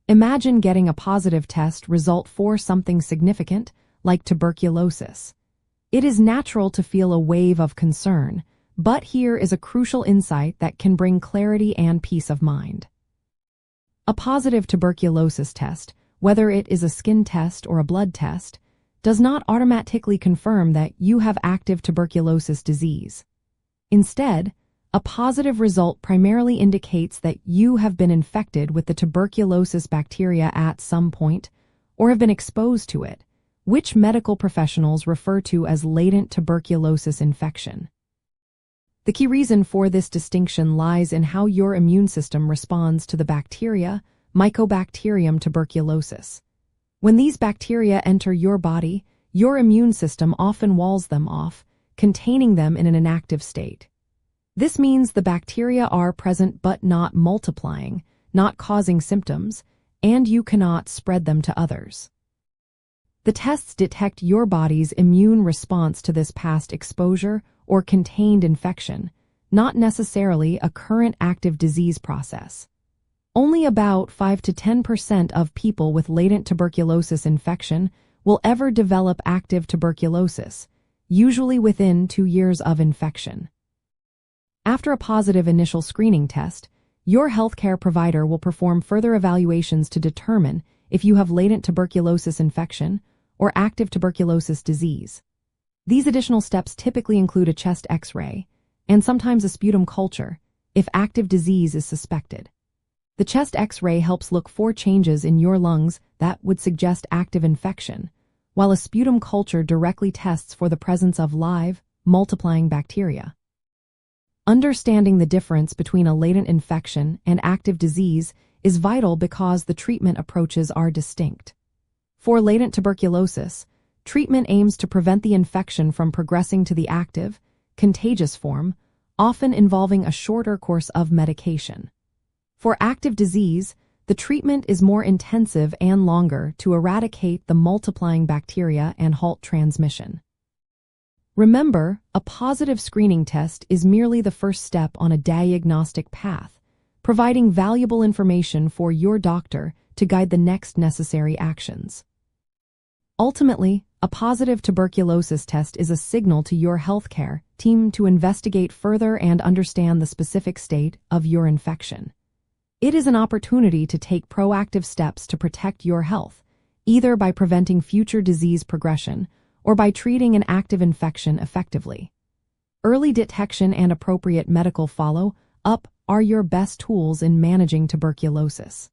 Imagine getting a positive test result for something significant, like tuberculosis. It is natural to feel a wave of concern, but here is a crucial insight that can bring clarity and peace of mind. A positive tuberculosis test, whether it is a skin test or a blood test, does not automatically confirm that you have active tuberculosis disease. Instead, a positive result primarily indicates that you have been infected with the tuberculosis bacteria at some point or have been exposed to it, which medical professionals refer to as latent tuberculosis infection. The key reason for this distinction lies in how your immune system responds to the bacteria, Mycobacterium tuberculosis. When these bacteria enter your body, your immune system often walls them off, containing them in an inactive state. This means the bacteria are present but not multiplying, not causing symptoms, and you cannot spread them to others. The tests detect your body's immune response to this past exposure or contained infection, not necessarily a current active disease process. Only about 5 to 10% of people with latent tuberculosis infection will ever develop active tuberculosis, usually within 2 years of infection. After a positive initial screening test, your healthcare provider will perform further evaluations to determine if you have latent tuberculosis infection or active tuberculosis disease. These additional steps typically include a chest X-ray and sometimes a sputum culture if active disease is suspected. The chest X-ray helps look for changes in your lungs that would suggest active infection, while a sputum culture directly tests for the presence of live, multiplying bacteria. Understanding the difference between a latent infection and active disease is vital because the treatment approaches are distinct. For latent tuberculosis, treatment aims to prevent the infection from progressing to the active, contagious form, often involving a shorter course of medication. For active disease, the treatment is more intensive and longer to eradicate the multiplying bacteria and halt transmission. Remember, a positive screening test is merely the first step on a diagnostic path, providing valuable information for your doctor to guide the next necessary actions. Ultimately, a positive tuberculosis test is a signal to your healthcare team to investigate further and understand the specific state of your infection. It is an opportunity to take proactive steps to protect your health, either by preventing future disease progression or by treating an active infection effectively. Early detection and appropriate medical follow-up are your best tools in managing tuberculosis.